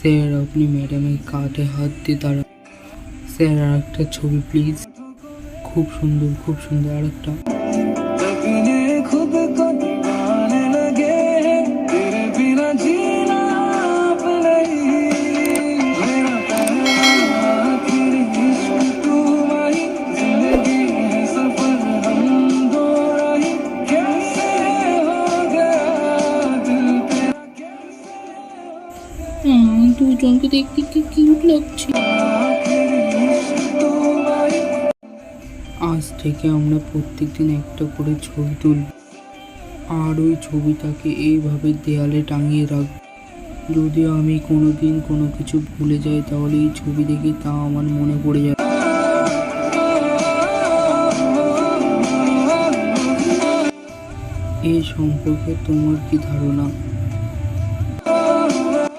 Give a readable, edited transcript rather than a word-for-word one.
Sir আপনি ম্যাডামের কাঁধে হাত দিয়ে দাঁড়ান। স্যার আর একটা ছবি প্লিজ। খুব সুন্দর খুব সুন্দর, আর একটা। দুজনকে দেখতে কি কিউট লাগছে। আজ থেকে আমরা প্রত্যেকদিন একটা করে ছবি তুলব, আর ওই ছবিটাকে এইভাবে দেয়ালে টাঙিয়ে রাখব। যদি আমি কোনোদিন কোনো কিছু ভুলে যাই তাহলে এই ছবি দেখে তা আমার মনে পড়ে যাবে। এই সম্পর্কে তোমার কি ধারণা?